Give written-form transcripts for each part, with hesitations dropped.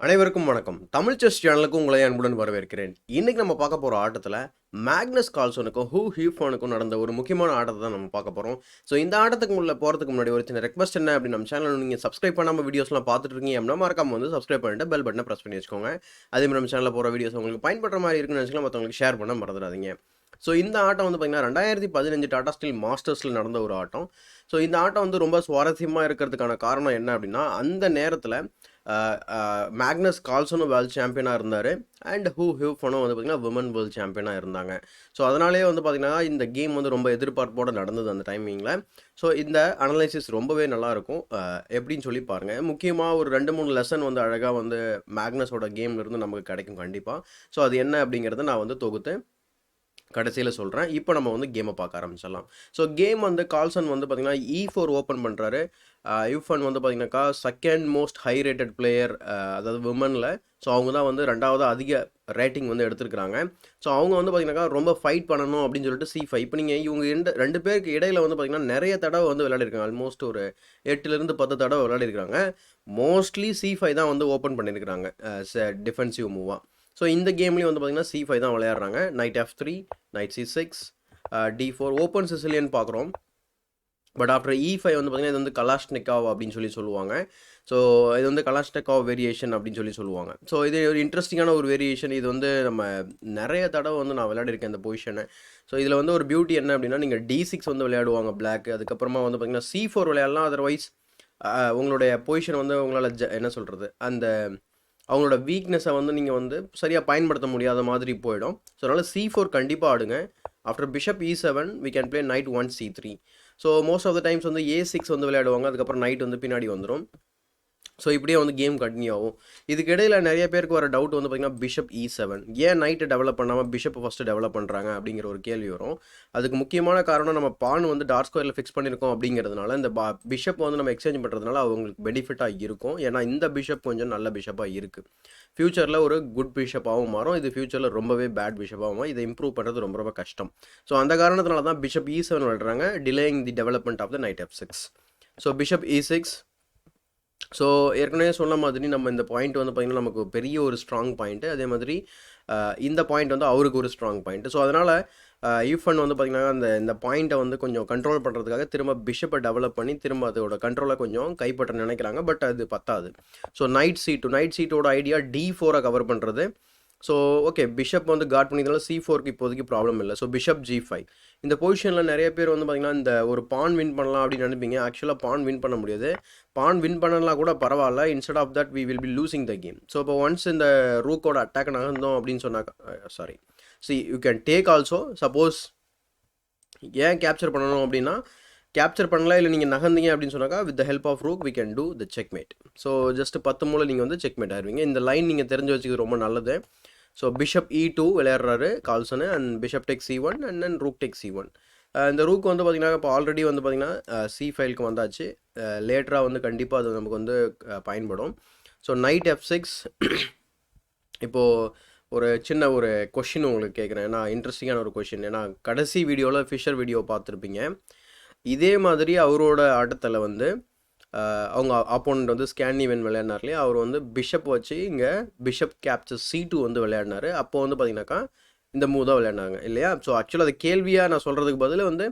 அனைவருக்கும் வணக்கம். தமிழ் செஸ் சேனலுக்கு உங்களை அன்புடன் வரவேற்கிறேன். இன்னைக்கு நம்ம பார்க்க போற ஆட்டத்துல மேக்னஸ் கார்ல்சனுக்கும் ஹீஃபானுக்கும் நடந்த ஒரு முக்கியமான ஆட்டத்தை தான் நம்ம பார்க்க போறோம். ஸோ இந்த ஆட்டத்துக்கு போறதுக்கு முன்னாடி ஒரு சின்ன ரெக்வஸ்ட் என்ன அப்படின்னு நம்ம சேனல் நீங்க சப்ஸ்கிரைப் பண்ணாம வீடியோஸ்லாம் பார்த்துட்டு இருக்கீங்க அப்படின்னா மறக்காம வந்து சப்ஸ்கிரைப் பண்ணிட்டு பெல் பட்டனை பிரஸ் பண்ணி வச்சுக்கோங்க. அதே மாதிரி நம்ம சேனலில் போகிற வீடியோஸ் உங்களுக்கு பயன்படுற மாதிரி இருக்குன்னு நினச்சிக்கலாம் மற்றவங்களுக்கு ஷேர் பண்ண மறந்துடாதீங்க. ஸோ இந்த ஆட்டம் வந்து பார்த்தீங்கன்னா 2015 டாடா ஸ்டீல் மாஸ்டர்ஸில் நடந்த ஒரு ஆட்டம். ஸோ இந்த ஆட்டம் வந்து ரொம்ப சுவாரஸ்யமாக இருக்கிறதுக்கான காரணம் என்ன அப்படின்னா, அந்த நேரத்தில் மேக்னஸ் கார்ல்சனும் வேர்ல்டு சாம்பியனாக இருந்தார். அண்ட் ஹீஃபானும் வந்து பார்த்திங்கன்னா விமன் வேர்ல்டு சாம்பியனாக இருந்தாங்க. ஸோ அதனாலே வந்து பார்த்திங்கன்னா இந்த கேம் வந்து ரொம்ப எதிர்பார்ப்போடு நடந்தது அந்த டைமிங்கில். ஸோ இந்த அனலைசிஸ் ரொம்பவே நல்லாயிருக்கும். எப்படின்னு சொல்லி பாருங்கள். முக்கியமாக ஒரு 2-3 லெசன் வந்து அழகாக வந்து மேக்னஸோட கேம்லேருந்து நமக்கு கிடைக்கும் கண்டிப்பாக. ஸோ அது என்ன அப்படிங்கிறத நான் வந்து தொகுத்து கடைசியில் சொல்கிறேன். இப்போ நம்ம வந்து கேமை பார்க்க ஆரம்பிச்சிடலாம். ஸோ கேம் வந்து கார்ல்சன் வந்து பார்த்திங்கன்னா E4 ஓப்பன் பண்ணுறாரு. யூஃபன் வந்து பார்த்திங்கனாக்கா second most high rated player, அதாவது விமனில். ஸோ அவங்க தான் வந்து 2வது அதிக ரேட்டிங் வந்து எடுத்துருக்காங்க. ஸோ அவங்க வந்து பார்த்திங்கனாக்கா ரொம்ப ஃபைட் பண்ணணும் அப்படின்னு சொல்லிட்டு C5. இப்போ நீங்கள் இவங்க ரெண்டு பேருக்கு இடையில் வந்து பார்த்திங்கன்னா நிறைய தடவை வந்து விளையாடிருக்காங்க. ஆல்மோஸ்ட் ஒரு 8லேருந்து 10 தடவை விளையாடிருக்காங்க. மோஸ்ட்லி C5 தான் வந்து ஓப்பன் பண்ணியிருக்கிறாங்க டிஃபென்சிவ் மூவாக. ஸோ இந்த கேம்லேயும் வந்து பார்த்திங்கன்னா C5 தான் விளையாடுறாங்க. Night F3, night C6, D4 open Sicilian பார்க்குறோம். பட் ஆஃப்டர் E5 வந்து பார்த்திங்கன்னா இது வந்து கலாஷ்னிக்காவ் அப்படின்னு சொல்லுவாங்க. ஸோ இது வந்து கலாஷ்னிக்காவ் வேரியேஷன் அப்படின்னு சொல்லுவாங்க. ஸோ இது ஒரு இன்ட்ரெஸ்டிங்கான ஒரு வேரியேஷன். இது வந்து நம்ம நிறைய தடவை வந்து நான் விளையாடிருக்கேன் இந்த பொசிஷனை. ஸோ இதில் வந்து ஒரு பியூட்டி என்ன அப்படின்னா, நீங்கள் D6 வந்து விளையாடுவாங்க பிளாக். அதுக்கப்புறமா வந்து பார்த்திங்கன்னா C4 விளையாடலாம். அதர்வைஸ் உங்களுடைய பொசிஷன் வந்து உங்களால் என்ன சொல்கிறது, அந்த அவங்களோட வீக்னஸை வந்து நீங்கள் வந்து சரியாக பயன்படுத்த முடியாத மாதிரி போயிடும். ஸோ அதனால் C4 கண்டிப்பாக ஆடுங்க. After bishop E7 we can play knight 1 C3. So most of the times வந்து A6 வந்து விளையாடுவாங்க. அதுக்கப்புறம் நைட் வந்து பின்னாடி வந்துடும். ஸோ இப்படியே வந்து கேம் கண்டினியூ ஆகும். இதுக்கு இடையில் நிறைய பேருக்கு வர டவுட் வந்து பார்த்திங்கன்னா பிஷப் E7 ஏன் நைட்டை டெவலப் பண்ணாமல் பிஷப்பை ஃபஸ்ட்டு டெவலப் பண்ணுறாங்க அப்படிங்கிற ஒரு கேள்வி வரும். அதுக்கு முக்கியமான காரணம் நம்ம பான் வந்து டார்க் ஸ்கொயரில் ஃபிக்ஸ் பண்ணியிருக்கோம் அப்படிங்கிறதுனால இந்த பிஷப் வந்து நம்ம எக்ஸ்சேஞ்ச் பண்ணுறதுனால அவங்களுக்கு பெனிஃபிட்டாக இருக்கும். ஏன்னா இந்த பிஷப் கொஞ்சம் நல்ல பிஷப்பாக இருக்குது. ஃப்யூச்சரில் ஒரு குட் பிஷப்பாகவும் மாறும். இது ஃப்யூச்சரில் ரொம்பவே பேட் பிஷப்பாகவும். இதை இம்ப்ரூவ் பண்ணுறது ரொம்ப ரொம்ப கஷ்டம். ஸோ அந்த காரணத்தினால தான் பிஷப் E7 விளையாடுறாங்க, delaying the development of the knight F6. So bishop E6. So ஏற்கனவே சொன்ன மாதிரி நம்ம இந்த பாயிண்ட் வந்து பார்த்திங்கன்னா நமக்கு பெரிய ஒரு ஸ்ட்ராங் பாயிண்ட்டு. அதே மாதிரி இந்த பாயிண்ட் வந்து அவருக்கு ஒரு ஸ்ட்ராங் பாயிண்ட்டு. ஸோ அதனால் யூஃபன் வந்து பார்த்திங்கன்னா இந்த பாயிண்ட்டை வந்து கொஞ்சம் கண்ட்ரோல் பண்ணுறதுக்காக திரும்ப பிஷப்பை டெவலப் பண்ணி திரும்ப அதோட கண்ட்ரோலை கொஞ்சம் கைப்பற்ற நினைக்கிறாங்க. பட் அது பத்தாது. So night C2 idea D4 cover பண்ணுறது. ஸோ ஓகே, பிஷப் வந்து கார்ட் பண்ணிக்கிறதுனால C4க்கு இப்போதைக்கு ப்ராப்ளம் இல்லை. So bishop G5. இந்த பொசிஷனில் நிறைய பேர் வந்து பார்த்திங்கன்னா இந்த ஒரு பான் வின் பண்ணலாம் அப்படின்னு நினைப்பீங்க. ஆக்சுவலாக பான் வின் பண்ண முடியாது. பான் வின் பண்ணலாம் கூட பரவாயில்ல. Instead of that we will be losing the game. So இப்போ ஒன்ஸ் இந்த ரூக்கோட அட்டாக் நகர்ந்தோம் அப்படின்னு சொன்னாக்க you can take also. Suppose ஏன் கேப்சர் பண்ணணும் அப்படின்னா, கேப்சர் பண்ணலாம் இல்லை நீங்கள் நகர்ந்தீங்க அப்படின்னு சொன்னாக்கா with the help of rook we can do the checkmate. So just 10 மூலம் நீங்கள் வந்து செக்மேட் ஆயிடுவீங்க. இந்த லைன் நீங்கள் தெரிஞ்சு வச்சுக்கிறது ரொம்ப நல்லது. ஸோ பிஷப் E2 விளையாடுறாரு Carlsen. And bishop take C1 and then rook take C1. இந்த ரூக் வந்து பார்த்திங்கன்னா இப்போ ஆல்ரெடி வந்து பார்த்திங்கன்னா C5க்கு வந்தாச்சு. லேட்டராக வந்து கண்டிப்பாக அது நமக்கு வந்து பயன்படும். So night F6. இப்போது ஒரு சின்ன ஒரு கொஷின் உங்களுக்கு கேட்குறேன். ஏன்னா இன்ட்ரெஸ்டிங்கான ஒரு கொஷின். ஏன்னா கடைசி வீடியோவில் ஃபிஷர் வீடியோ பார்த்துருப்பீங்க. இதே மாதிரி அவரோட ஆட்டத்தில் வந்து அவங்க ஆப்போனண்ட் வந்து ஸ்கேண்டினேவியன் விளையாடினார் இல்லையா, அவர் வந்து பிஷப் வச்சு இங்கே பிஷப் கேப்சர் C2 வந்து விளையாடினார். அப்போது வந்து பார்த்திங்கனாக்கா இந்த மூவ் தான் விளையாடினாங்க இல்லையா. ஸோ ஆக்சுவலாக அது கேள்வியாக நான் சொல்கிறதுக்கு பதில் வந்து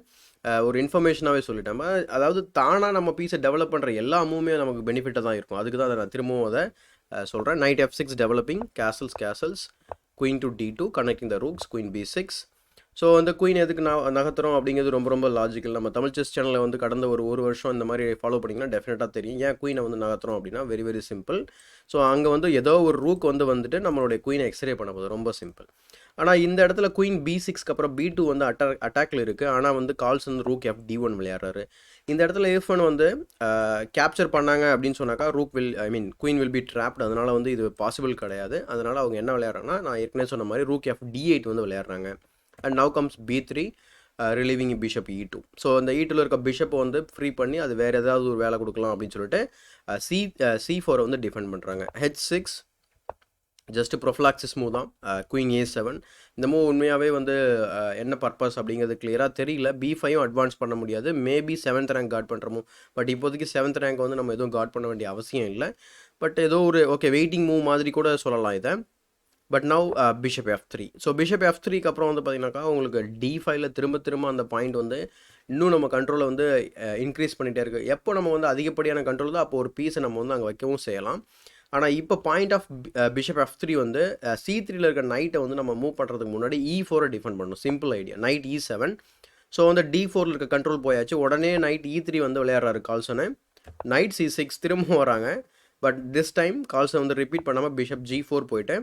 ஒரு இன்ஃபர்மேஷனாகவே சொல்லிட்டேன். அதாவது தானாக நம்ம பீஸை டெவலப் பண்ணுற எல்லா மூவுமே நமக்கு பெனிஃபிட்டாக தான் இருக்கும். அதுக்கு தான் அதை நான் திரும்பவும் அதை சொல்கிறேன். Knight F6 developing, castles, queen to D2 connecting the rooks, queen B6. So அந்த குயின் எதுக்கு நகர்த்துறோம் அப்படிங்கிறது ரொம்ப ரொம்ப லாஜிக்கல். நம்ம தமிழ் செஸ் சேனலில் வந்து கடந்த ஒரு வருஷம் இந்த மாதிரி ஃபாலோ பண்ணிங்கன்னா டெஃபினட்டாக தெரியும் ஏன் குயினை வந்து நகர்த்துறோம் அப்படின்னா. Very very simple. ஸோ அங்கே வந்து ஏதோ ஒரு ரூக் வந்துட்டு நம்மளுடைய குயினை எக்ஸ்ரே பண்ண போகுது. ரொம்ப சிம்பிள். ஆனால் இந்த இடத்துல குயின் B6க்கு அப்புறம் B2 வந்து அட்டாக்ல இருக்குது. ஆனால் வந்து கார்ல்சன் ரூக் FD1 விளையாடுறாரு. இந்த இடத்துல யூஃபன் வந்து கேப்சர் பண்ணாங்க அப்படின்னு சொன்னாக்கா குயின் வில் பி ட்ராப்ட். அதனால் வந்து இது பாசிபிள் கிடையாது. அதனால் அவங்க என்ன விளையாடுறாங்கன்னா, நான் ஏற்கனவே சொன்ன மாதிரி ரூக் FD8 வந்து விளையாடுறாங்க. And now comes B3, relieving bishop E2. So அந்த E2ல இருக்க பிஷப்பை வந்து ஃப்ரீ பண்ணி அது வேறு ஏதாவது ஒரு வேலை கொடுக்கலாம் அப்படின்னு சொல்லிட்டு C4 வந்து டிஃபெண்ட் பண்ணுறாங்க. H6 ஜஸ்ட் ப்ரொஃப்ளாக்சிஸ் மூவ் தான். Queen A7. இந்த மூவ் உண்மையாகவே வந்து என்ன பர்பஸ் அப்படிங்கிறது கிளியராக தெரியல. B5 அட்வான்ஸ் பண்ண முடியாது. மேபி 7th ரேங்க் கார்ட் பண்ணுற மூவ். பட் இப்போதைக்கு 7th ரேங்க் வந்து நம்ம எதுவும் கார்ட் பண்ண வேண்டிய அவசியம் இல்லை. பட் ஏதோ ஒரு ஓகே வெயிட்டிங் மூவ் மாதிரி கூட சொல்லலாம் இதை. But now bishop F3. So bishop F3க்கு அப்புறம் வந்து பார்த்தீங்கன்னாக்கா உங்களுக்கு D5ல திரும்ப திரும்ப அந்த பாயிண்ட் வந்து இன்னும் நம்ம கண்ட்ரோலை வந்து இன்க்ரீஸ் பண்ணிகிட்டே இருக்குது. எப்போ நம்ம வந்து அதிகப்படியான கண்ட்ரோல் தான் அப்போ ஒரு பீஸை நம்ம வந்து அங்கே வைக்கவும் செய்யலாம். ஆனால் இப்போ பாயிண்ட் ஆஃப் பிஷப் F3 வந்து C3ல இருக்க நைட்டை வந்து நம்ம மூவ் பண்ணுறதுக்கு முன்னாடி E4 டிஃபெண்ட் பண்ணணும். Simple idea. Night E7. So வந்து D4ல இருக்க கண்ட்ரோல் போயாச்சு. உடனே நைட் E3 வந்து விளையாடுறாரு கால்சனு. நைட் C6 திரும்ப வராங்க. பட் திஸ் டைம் கால்சன் வந்து ரிப்பீட் பண்ணாமல் பிஷப் G4 போயிட்டு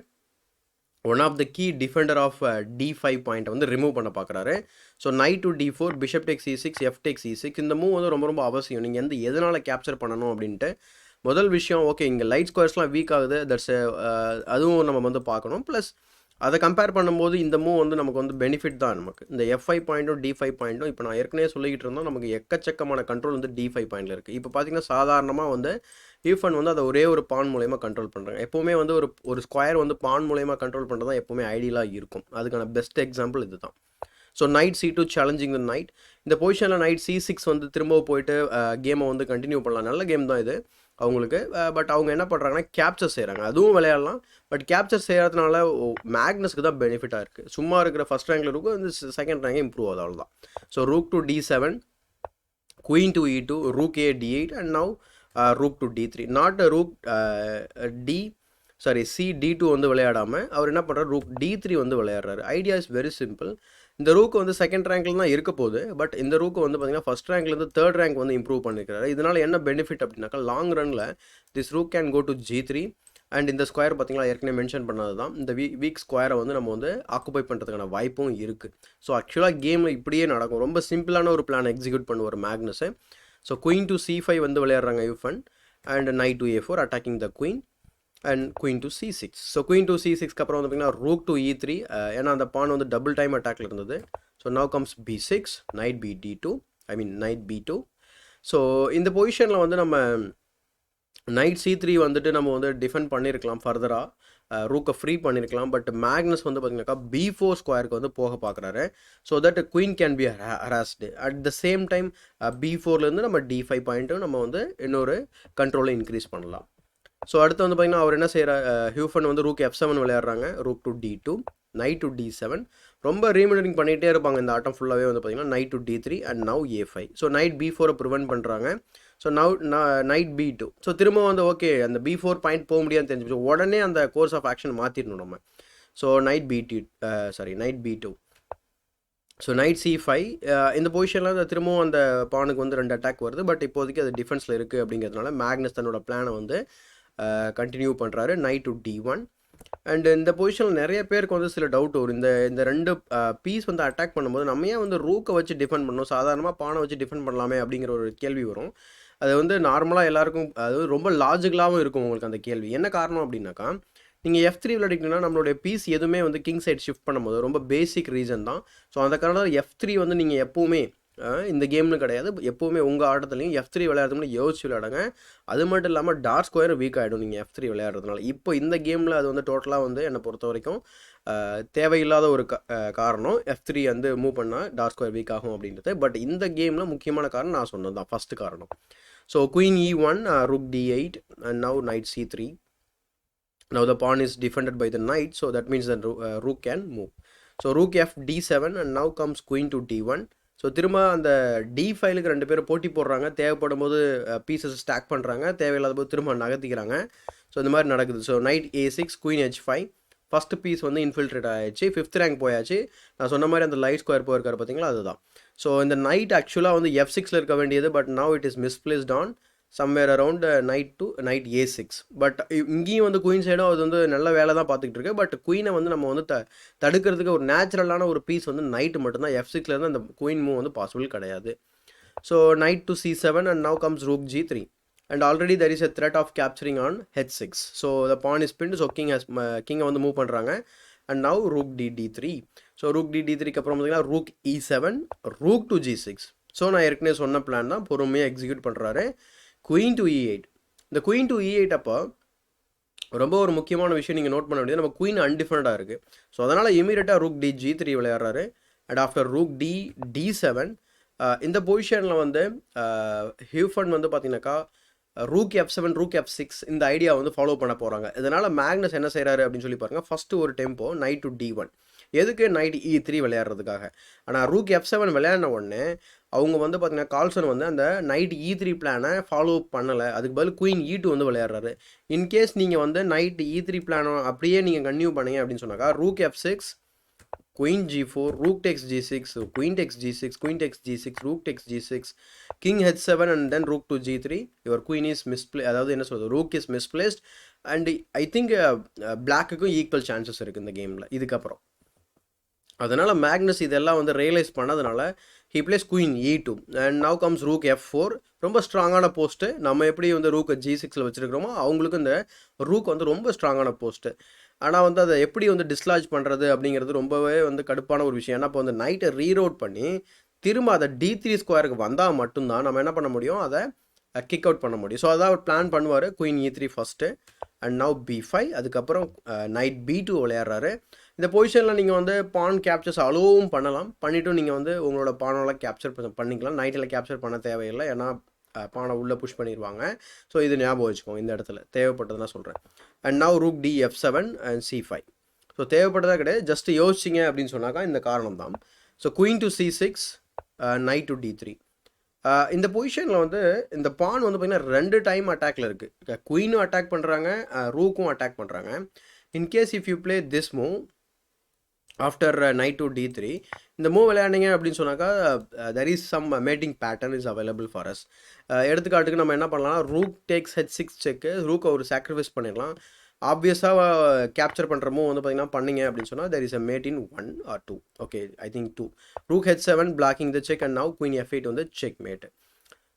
one of the key defender of D5 பாயிண்ட்டை வந்து ரிமூவ் பண்ண பார்க்குறாரு. So knight to D4, bishop take C6, F take C6. இந்த மூவ் வந்து ரொம்ப ரொம்ப அவசியம். நீங்கள் எதனால் கேப்சர் பண்ணணும் அப்படின்ட்டு முதல் விஷயம், ஓகே இங்கே லைட் ஸ்கொயர்ஸ்லாம் வீக் ஆகுது, தட்ஸ் அதுவும் நம்ம வந்து பார்க்கணும். ப்ளஸ் அதை கம்பேர் பண்ணும்போது இந்த மூவ் வந்து நமக்கு வந்து பெனிஃபிட் தான் நமக்கு. இந்த F5 பாயிண்ட்டும் D5 பாயிண்ட்டும் இப்போ நான் ஏற்கனவே சொல்லிக்கிட்டு இருந்தோம், நமக்கு எக்கச்சக்கமான கண்ட்ரோல் வந்து D5 பாயிண்டில் இருக்குது. இப்போ பார்த்தீங்கன்னா சாதாரணமாக வந்து ஈஃபன் வந்து அதை ஒரே ஒரு பான் மூலயமா கண்ட்ரோல் பண்ணுறாங்க. எப்போவுமே வந்து ஒரு ஸ்கொயர் வந்து பான் மூலயமா கண்ட்ரோல் பண்ணுறது தான் எப்போவுமே ஐடியலாக இருக்கும். அதுக்கான பெஸ்ட் எக்ஸாம்பிள் இது தான். So night C2 challenging the night. இந்த பொசிஷனில் நைட் C6 வந்து திரும்ப போயிட்டு கேமை வந்து கண்டினியூ பண்ணலாம். நல்ல கேம் தான் இது அவங்களுக்கு. பட் அவங்க என்ன பண்ணுறாங்கன்னா கேப்சர் செய்கிறாங்க. அதுவும் விளையாடலாம். பட் கேப்சர் செய்கிறதுனால மேக்னஸ்க்கு தான் பெனிஃபிட்டாக இருக்குது. சும்மா இருக்கிற ஃபஸ்ட் ரேங்கில் இருக்கும், வந்து செகண்ட் ரேங்கே இம்ப்ரூவ் ஆகுது, அவ்வளோதான். So rook to D7, queen to E2, rook A D8 and now rook to D3. Not rook C D2 வந்து விளையாடாமல் அவர் என்ன பண்ணுறாரு, ரூக் D3 வந்து விளையாடுறாரு. Idea is very simple. இந்த ரூக்கு வந்து செகண்ட் ரேங்கில் தான் இருக்க போகுது. பட் இந்த ரூக்கு வந்து பார்த்தீங்கன்னா ஃபஸ்ட் ரேங்க்லேருந்து தேர்ட் ரேங்க் வந்து இம்ப்ரூவ் பண்ணியிருக்காரு. இதனால் என்ன பெனிஃபிட் அப்படின்னாக்கா லாங் ரனில் this rook can go to G3 and இந்த ஸ்கொயர் பார்த்தீங்களா ஏற்கனவே மென்ஷன் பண்ணது தான். இந்த வீக் ஸ்கொயரை வந்து நம்ம வந்து ஆக்குபை பண்ணுறதுக்கான வாய்ப்பும் இருக்குது. ஸோ ஆக்சுவலாக கேமில் இப்படியே நடக்கும். ரொம்ப சிம்பிளான ஒரு பிளான் எக்ஸிக்யூட் பண்ணுவார் மேக்னஸை. ஸோ குயின் டு C5 வந்து விளையாடுறாங்க யூஃபன் and knight to A4 attacking the queen and queen to C6. So queen to C6க்கு அப்புறம் வந்து பார்த்தீங்கன்னா ரூக் டு E3, ஏன்னா அந்த பான் வந்து டபுள் டைம் அட்டாக்ல இருந்தது. So now comes B6, night B2, night B2. So இந்த பொசிஷனில் வந்து நம்ம நைட் C3 வந்துட்டு நம்ம வந்து டிஃபெண்ட் பண்ணியிருக்கலாம் ஃபர்தராக, ரூக்கை ஃப்ரீ பண்ணியிருக்கலாம். பட் மேக்னஸ் வந்து பார்த்தீங்கன்னாக்கா B4 ஸ்கொயருக்கு வந்து போக பார்க்குறாரு. So that queen can be harassed. At the same time B4லேருந்து நம்ம D5 பாயிண்ட்டும் நம்ம வந்து இன்னொரு கண்ட்ரோலை இன்க்ரீஸ் பண்ணலாம். ஸோ அடுத்து வந்து பார்த்தீங்கன்னா அவர் என்ன செய்கிறார், ஹியூஃபன் வந்து ரூக் F7 விளையாடுறாங்க, rook to D2, night to D7. ரொம்ப ரீமினரிங் பண்ணிகிட்டே இருப்பாங்க இந்த ஆட்டம் ஃபுல்லாகவே வந்து பார்த்தீங்கன்னா knight to D3 and now A5. So knight B4 prevent பண்ணுறாங்க. So knight B2. ஸோ திரும்ப வந்து ஓகே அந்த B4 பாயிண்ட் போக முடியாதுன்னு தெரிஞ்சு உடனே அந்த கோர்ஸ் ஆஃப் ஆக்ஷன் மாற்றிடணும் நம்ம. So knight B2. So night C5. இந்த பொசிஷனில் திரும்பவும் அந்த பானுக்கு வந்து 2 அட்டாக் வருது. பட் இப்போதைக்கு அது டிஃபென்ஸில் இருக்குது அப்படிங்கிறதுனால மேக்னஸ் தன்னோட பிளானை வந்து கண்டினியூ பண்ணுறாரு. Night to D1. அண்ட் இந்த பொசிஷனில் நிறைய பேருக்கு வந்து சில டவுட் வரும். இந்த 2 பீஸ் வந்து அட்டாக் பண்ணும்போது நம்ம ஏன் வந்து ரூக்கை வச்சு டிஃபெண்ட் பண்ணணும், சாதாரணமாக பானை வச்சு டிஃபெண்ட் பண்ணலாமே அப்படிங்கிற ஒரு கேள்வி வரும். அது வந்து நார்மலாக எல்லாருக்கும் அது ரொம்ப லாஜிக்கலாகவும் இருக்கும் உங்களுக்கு அந்த கேள்வி. என்ன காரணம் அப்படின்னாக்கா, நீங்கள் F3 விளையாடிங்கன்னா நம்மளுடைய பீஸ் எதுவுமே வந்து கிங் சைட் ஷிஃப்ட் பண்ணும்போது ரொம்ப பேசிக் ரீசன் தான். ஸோ அந்த காரணம் F3 வந்து நீங்கள் எப்போவுமே இந்த கேம்னு கிடையாது, எப்போவுமே உங்கள் ஆட்டத்துலையும் F3 விளையாடுறதுக்கு யோசிச்சு விளையாடுங்க. அது மட்டும் இல்லாமல் டார்க் ஸ்கொயர் வீக் ஆகிடும் நீங்கள் F3 விளையாடுறதுனால. இப்போ இந்த கேமில் அது வந்து டோட்டலாக வந்து என்னை பொறுத்த வரைக்கும் தேவையில்லாத ஒரு காரணம். F3 வந்து மூவ் பண்ணால் டார்க் ஸ்கொயர் வீக் ஆகும் அப்படின்றது. பட் இந்த கேமில் முக்கியமான காரணம் நான் சொன்னது தான், ஃபஸ்ட்டு காரணம். So queen E1, rook D8 and now night C3. Now the pawn is defended by the knight, so that means that rook can move. So rook F D7 and now comes queen to D1. So திரும்ப அந்த D5க்கு 2 பேர் போட்டி போடுறாங்க. தேவைப்படும் போது pieces stock பண்ணுறாங்க, தேவையில்லாத போது திரும்ப நகர்த்திக்கிறாங்க. ஸோ இந்த மாதிரி நடக்குது. So knight A6, queen H5. First piece வந்து இன்ஃபில்ட்ரேட் ஆகிடுச்சு, 5th ரேங்க் போயாச்சு. நான் சொன்ன மாதிரி அந்த லைட் ஸ்கொயர் போயிருக்காரு பார்த்தீங்களா, அதுதான். ஸோ இந்த நைட் ஆக்சுவலாக வந்து F6ல் இருக்க வேண்டியது, but now it is misplaced on somewhere around night A6. But இங்கேயும் வந்து குயின் சைடும் அது வந்து நல்ல வேலை தான் பார்த்துக்கிட்டு இருக்கு. பட் குயினை வந்து நம்ம வந்து தடுக்கிறதுக்கு ஒரு நேச்சுரலான ஒரு பீஸ் வந்து நைட்டு மட்டும்தான். F6லேருந்து அந்த குயின் மூவ் வந்து பாசிபிள் கிடையாது. So knight to C7 and now comes rook G3. And already there is a threat of capturing on H6. So the pawn is pinned. So கிங்கை வந்து மூவ் பண்ணுறாங்க. And now rook D3. So rook D3க்கு அப்புறம் பார்த்தீங்கன்னா rook E7, rook to G6. So நான் ஏற்கனவே சொன்ன plan தான் பொறுமையாக எக்ஸிக்யூட் பண்ணுறாரு. Queen to E8. இந்த குயின் டு E8 அப்போ ரொம்ப ஒரு முக்கியமான விஷயம் நீங்கள் நோட் பண்ண வேண்டியது, நம்ம குயின் அன்டிஃபெண்டடாக இருக்குது. ஸோ அதனால் இமீடியட்டாக ரூக் G3 விளையாடுறாரு. அண்ட் ஆஃப்டர் ரூக் D7 இந்த பொசிஷனில் வந்து ஹியூஃபன் வந்து பார்த்தீங்கன்னாக்கா ரூக் F7 ரூக் F6 இந்த ஐடியா வந்து ஃபாலோ பண்ண போகிறாங்க. இதனால் மேக்னஸ் என்ன செய்கிறாரு அப்படின்னு சொல்லி பாருங்கள். ஃபஸ்ட்டு ஒரு டெம்போ நைட் டு D1 எதுக்கு நைட் E3 விளையாடுறதுக்காக. ஆனால் ரூக் F7 விளையாடின உடனே அவங்க வந்து பார்த்தீங்கன்னா கால்சன் வந்து அந்த நைட் E3 பிளானை ஃபாலோ பண்ணலை. அதுக்கு பதில் குயின் E2 வந்து விளையாடுறாரு. இன்கேஸ் நீங்கள் வந்து நைட் E3 பிளானை அப்படியே நீங்கள் கன்டினியூ பண்ணீங்க அப்படின்னு சொன்னாக்கா rook F6 queen G4 rook takes G6 queen takes G6 queen takes G6 rook takes G6 king H7 and then rook to G3 your queen is misplaced. அதாவது என்ன சொல்றது, rook is misplaced and I think blackக்கும் equal chances இருக்குது இந்த கேமில் இதுக்கப்புறம். அதனால் Magnus இதெல்லாம் வந்து ரியலைஸ் பண்ணதுனால he plays queen E2 and now comes rook F4 ரொம்ப ஸ்ட்ராங்கான போஸ்ட்டு. நம்ம எப்படி வந்து ரூக்கை G6ல் வச்சுருக்கிறோமோ அவங்களுக்கு இந்த ரூக் வந்து ரொம்ப ஸ்ட்ராங்கான போஸ்ட்டு. ஆனால் வந்து அதை எப்படி வந்து டிஸ்லாஜ் பண்ணுறது அப்படிங்கிறது ரொம்பவே வந்து கடுப்பான ஒரு விஷயம். ஏன்னா இப்போ வந்து நைட்டை ரீரோட் பண்ணி திரும்ப அதை D3 ஸ்கொயருக்கு வந்தால் மட்டும்தான் நம்ம என்ன பண்ண முடியும், அதை கிக் அவுட் பண்ண முடியும். ஸோ அதான் அவர் பிளான் பண்ணுவார். Queen E3 first and now B5 அதுக்கப்புறம் நைட் B2 விளையாடுறாரு. இந்த பொசிஷனில் நீங்கள் வந்து பான் கேப்சர்ஸ் அலோவும் பண்ணலாம். பண்ணிவிட்டு நீங்கள் வந்து உங்களோட பானெல்லாம் கேப்சர் பண்ணிக்கலாம். நைட்டில் கேப்சர் பண்ண தேவையில்லை, ஏன்னா பானை உள்ளே புஷ் பண்ணிடுவாங்க. ஸோ இது ஞாபகம் வச்சுக்கோங்க, இந்த இடத்துல தேவைப்பட்டதுன்னா சொல்கிறேன். And now rook D F7 and C5. So தேவைப்பட்டதாக கிடையாது, ஜஸ்ட் யோசிச்சிங்க அப்படின்னு சொன்னாக்கா இந்த காரணம் தான். So queen to C6 knight to D3. இந்த பொசிஷனில் வந்து இந்த பான் வந்து பார்த்திங்கன்னா 2 டைம் அட்டாக்ல இருக்குது. குயினும் அட்டாக் பண்ணுறாங்க, ரூக்கும் அட்டாக் பண்ணுறாங்க. In case if you play this move after knight to D3 இந்த மூவ் விளையாண்டிங்க அப்படின்னு சொன்னாக்கா there is some mating pattern is available for us. எடுத்துக்காட்டுக்கு நம்ம என்ன பண்ணலாம், ரூக் டேக்ஸ் H6 செக்கு, ரூக்கை ஒரு சாக்ரிஃபைஸ் பண்ணிடலாம். ஆப்வியஸாக கேப்சர் பண்ணுற மூவ் வந்து பார்த்திங்கன்னா பண்ணிங்க அப்படின்னு சொன்னால் there is a made in 1 or 2. Okay, I think 2. Rook H7 blocking the cheque and now queen F8 வந்து செக் மேட்.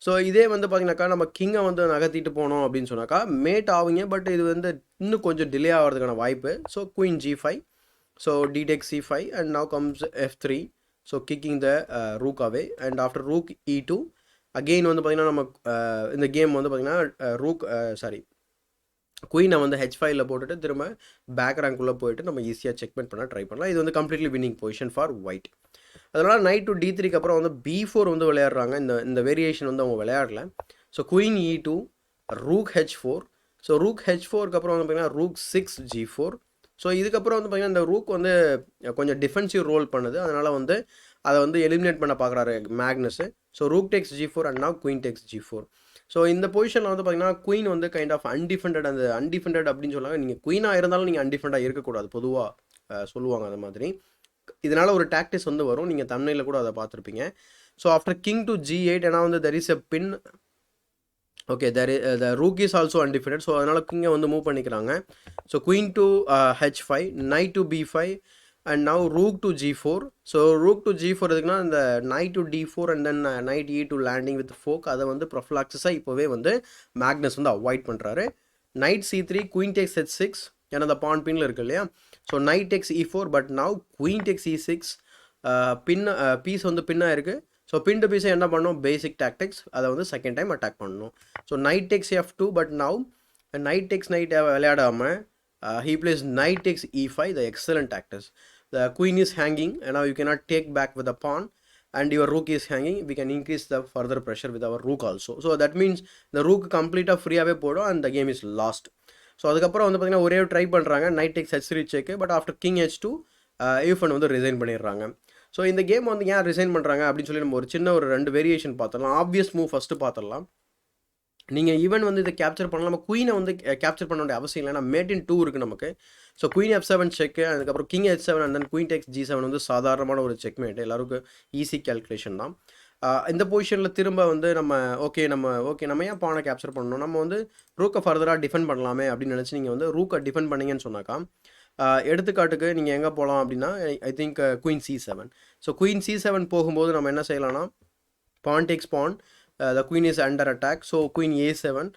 ஸோ இதே வந்து பார்த்திங்கனாக்கா நம்ம கிங்கை வந்து நகர்த்திட்டு போனோம் அப்படின்னு சொன்னாக்கா மேட் ஆகுங்க, பட் இது வந்து இன்னும் கொஞ்சம் டிலே ஆகிறதுக்கான வாய்ப்பு. So queen G5. So d takes C5 and now comes F3. So kicking the rook away and after rook E2 again வந்து பார்த்தீங்கன்னா நம்ம இந்த கேம் வந்து பார்த்தீங்கன்னா ரூக் குயினை வந்து H5ல போட்டுட்டு திரும்ப பேக் ரேங்க்குள்ளே போயிட்டு நம்ம ஈஸியாக செக்மெண்ட் பண்ண ட்ரை பண்ணலாம். இது வந்து completely winning position for white. அதனால் நைட் டு D3க்கு அப்புறம் வந்து B4 வந்து விளையாடுறாங்க. இந்த வேரியேஷன் வந்து அவங்க விளையாடல. So queen E2 rook H4. So rook H4க்கு அப்புறம் வந்து பார்த்தீங்கன்னா ரூக் 6 G4. ஸோ இதுக்கப்புறம் வந்து பார்த்திங்கன்னா இந்த ரூக் வந்து கொஞ்சம் டிஃபென்சிவ் ரோல் பண்ணுது. அதனால் வந்து அதை வந்து எலிமினேட் பண்ண பார்க்குறாரு Magnus. So rook takes G4 and now queen takes G4. So இந்த பொசிஷனில் வந்து பார்த்திங்கன்னா குயின் வந்து கைண்ட் ஆஃப் அன்டிஃபெண்டட். அந்த அன்டிஃபெண்டட் அப்படின்னு சொன்னாங்க, நீங்கள் குயினாக இருந்தாலும் நீங்கள் அன்டிஃபெண்டாக இருக்கக்கூடாது, பொதுவாக சொல்லுவாங்க அந்த மாதிரி. இதனால் ஒரு டாக்டிஸ் வந்து வரும், நீங்கள் தமிழில் கூட அதை பார்த்துருப்பீங்க. So after king to G8 ஏன்னா வந்து there is a pin. Okay, the rook is also undefeated. So அதனால் கிங்கை வந்து மூவ் பண்ணிக்கிறாங்க. So queen to H5 knight to B5 and now rook to G4. So rook to G4 எதுக்குன்னா இந்த knight to D4 and then knight E2 landing with fork, அதை வந்து ப்ரொஃபிலாக்ஸஸாக இப்போவே வந்து மேக்னஸ் வந்து அவாய்ட் பண்ணுறாரு. Night C3 queen tax H6 ஏன்னா அந்த பான் பின்னில் இருக்கு இல்லையா. So knight takes E4 but now queen takes E6 piece வந்து பின்னாக இருக்குது. ஸோ பின் டு பீஸை என்ன பண்ணணும், பேசிக் டாக்டிக்ஸ், அதை வந்து செகண்ட் டைம் அட்டாக் பண்ணணும். So knight takes F2 but now knight takes knight விளையாடாமல் he plays knight takes E5, the excellent tactics. The queen is hanging and now you cannot take back with the pawn and your rook is hanging. We can increase the further pressure with our rook also. So that means the rook complete ஃப்ரீயாகவே போடும் and the game is lost. So அதுக்கப்புறம் வந்து பார்த்திங்கன்னா ஒரே try பண்ணுறாங்க, knight takes H3 check, but after king H2 Yifan வந்து resign பண்ணிடுறாங்க. So இந்த கேம் வந்து ஏன் ரிசைன் பண்ணுறாங்க அப்படின்னு சொல்லி நம்ம ஒரு சின்ன ஒரு 2 வேரியேஷன் பார்த்துடலாம். ஆப்வியஸ் மூவ் ஃபஸ்ட்டு பார்த்துடலாம். நீங்கள் ஈவன் வந்து இதை கேப்சர் பண்ணலாம், நம்ம குயினை வந்து கேப்சர் பண்ண வேண்டிய அவசியம் இல்லை. ஏன்னா மேட் இன் 2 இருக்குது நமக்கு. ஸோ குயின் F7 செக்கு, அதுக்கப்புறம் king H7 and then queen tax G7 வந்து சாதாரணமான ஒரு செக் மேட், எல்லாருக்கும் ஈஸி கேல்குலேஷன் தான். இந்த பொசிஷனில் திரும்ப வந்து நம்ம ஏன் பானை கேப்சர் பண்ணணும், நம்ம வந்து ரூக்கை ஃபர்தராக டிஃபெண்ட் பண்ணலாமே அப்படின்னு நினச்சி நீங்கள் வந்து ரூக்கை டிஃபெண்ட் பண்ணீங்கன்னு சொன்னாக்கா எடுத்துக்காட்டுக்கு நீங்கள் எங்கே போகலாம் அப்படின்னா I think queen C7. So queen C7 போகும்போது நம்ம என்ன செய்யலாம்னா pawn takes pawn, the queen is under attack, so queen A7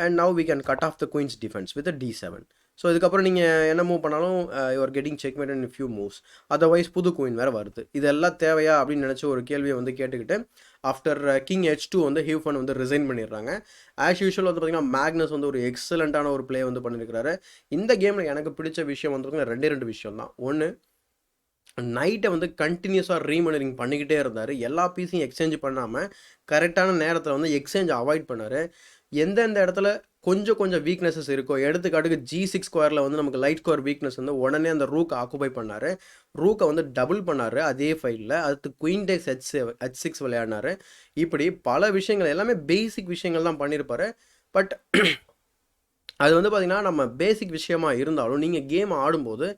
and now we can cut off the queen's defense with a D7. So இதுக்கப்புறம் நீங்கள் என்ன move பண்ணாலும் you're getting checkmate in few moves. Otherwise புது queen வேறு வருது. இதெல்லாம் தேவையா அப்படின்னு நினச்சி ஒரு கேள்வியை வந்து கேட்டுக்கிட்டு ஆஃப்டர் கிங் H2 வந்து Yifan வந்து ரிசைன் பண்ணிடுறாங்க. ஆஸ் யூஷுவல் வந்து பார்த்திங்கன்னா மேக்னஸ் வந்து ஒரு எக்ஸலண்ட்டான ஒரு பிளே வந்து பண்ணியிருக்கிறாரு. இந்த கேமில் எனக்கு பிடிச்ச விஷயம் வந்து பார்த்திங்கன்னா 2 விஷயம் தான். ஒன்று, நைட்டை வந்து கண்டினியூஸாக ரீமானிட்டரிங் பண்ணிக்கிட்டே இருந்தார். எல்லா பீஸையும் எக்ஸ்சேஞ்ச் பண்ணாமல் கரெக்டான நேரத்தில் வந்து எக்ஸ்சேஞ்ச் அவாய்ட் பண்ணார். எந்தெந்த இடத்துல கொஞ்சம் வீக்னஸஸ் இருக்கோ, எடுத்துக்காட்டுக்கு G6 ஸ்கொயரில் வந்து நமக்கு லைட் ஸ்கொயர் வீக்னஸ் வந்து உடனே அந்த ரூக்கை ஆக்குபை பண்ணார், ரூக்கை வந்து டபுள் பண்ணார் அதே ஃபைலில். அடுத்து குயின் டேக்ஸ் H6 விளையாடினார். இப்படி பல விஷயங்கள் எல்லாமே பேசிக் விஷயங்கள் தான் பண்ணியிருப்பார். பட் அது வந்து பார்த்திங்கன்னா நம்ம பேசிக் விஷயமா இருந்தாலும் நீங்கள் கேம் ஆடும்போது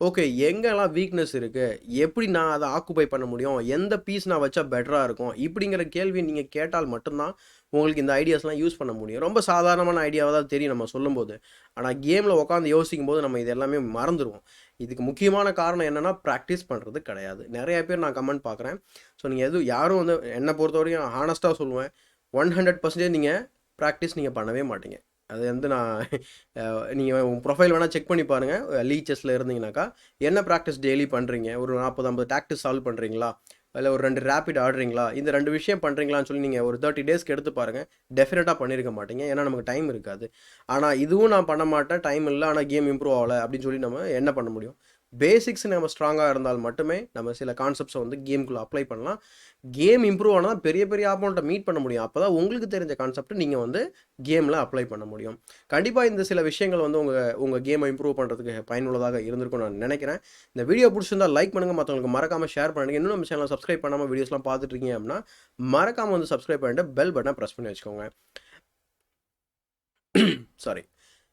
ஓகே எங்கெல்லாம் வீக்னஸ் இருக்குது, எப்படி நான் அதை ஆக்குபை பண்ண முடியும், எந்த பீஸ் நான் வச்சா பெட்டராக இருக்கும், இப்படிங்கிற கேள்வி நீங்கள் கேட்டால் மட்டும்தான் உங்களுக்கு இந்த ஐடியாஸ்லாம் யூஸ் பண்ண முடியும். ரொம்ப சாதாரணமான ஐடியாவாக தான் தெரியும் நம்ம சொல்லும்போது. ஆனால் கேமில் உட்காந்து யோசிக்கும் போது நம்ம இது எல்லாமே மறந்துடுவோம். இதுக்கு முக்கியமான காரணம் என்னென்னா ப்ராக்டிஸ் பண்ணுறது கிடையாது. நிறைய பேர் நான் கமெண்ட் பார்க்குறேன். ஸோ நீங்கள் யாரும் வந்து என்னை பொறுத்த வரைக்கும் ஹானஸ்ட்டாக சொல்லுவேன், 100% நீங்கள் ப்ராக்டிஸ் நீங்கள் பண்ணவே மாட்டீங்க. அது வந்து நான் நீங்கள் உங்கள் ப்ரொஃபைல் வேணால் செக் பண்ணி பாருங்கள். லீக் செஸ்ஸில் இருந்தீங்கன்னாக்கா என்ன ப்ராக்டிஸ் டெய்லி பண்ணுறீங்க, ஒரு 40-50 டாக்டிஸ் சால்வ் பண்ணுறீங்களா, இல்லை ஒரு 2 ரேபிட் ஆடுறீங்களா, இந்த 2 விஷயம் பண்ணுறீங்களான்னு சொல்லி நீங்கள் ஒரு 30 டேஸ்க்கு எடுத்து பாருங்கள். டெஃபினட்டாக பண்ணியிருக்க மாட்டீங்க. ஏன்னா நமக்கு டைம் இருக்காது. ஆனால் இதுவும் நான் பண்ண மாட்டேன், டைம் இல்லை, ஆனால் கேம் இம்ப்ரூவ் ஆகலை அப்படின்னு சொல்லி நம்ம என்ன பண்ண முடியும்? பேசிக்ஸ் நம்ம ஸ்ட்ராங்காக இருந்தால் மட்டுமே நம்ம சில கான்செப்ட்ஸை வந்து கேமுக்குள்ளே அப்ளை பண்ணலாம். கேம் இம்ப்ரூவ் ஆனால் பெரிய பெரிய ஆப்போனண்ட்டை மீட் பண்ண முடியும். அப்போ தான் உங்களுக்கு தெரிஞ்ச கான்செப்ட் நீங்கள் வந்து கேமில் அப்ளை பண்ண முடியும். கண்டிப்பாக இந்த சில விஷயங்கள் வந்து உங்கள் கேமை இம்ப்ரூவ் பண்ணுறதுக்கு பயனுள்ளதாக இருந்திருக்கும் நான் நினைக்கிறேன். இந்த வீடியோ பிடிச்சிருந்தால் லைக் பண்ணுங்கள், மற்றவங்களுக்கு மறக்காமல் ஷேர் பண்ணுங்கள். இன்னும் நம்ம சேனலை சப்ஸ்கிரைப் பண்ணாமல் வீடியோஸ்லாம் பார்த்துட்ருக்கீங்க அப்படின்னா மறக்காமல் வந்து சப்ஸ்கிரைப் பண்ணிட்டு பெல் பட்டனை ப்ரெஸ் பண்ணி வச்சுக்கோங்க. சாரி.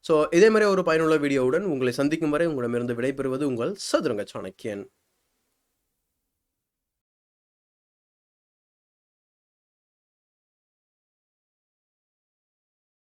ஸோ இதே மாதிரி ஒரு பயனுள்ள வீடியோவுடன் உங்களை சந்திக்கும் வரை உங்களிடமிருந்து விடைபெறுவது உங்கள் சதுரங்க சாணக்கியன்.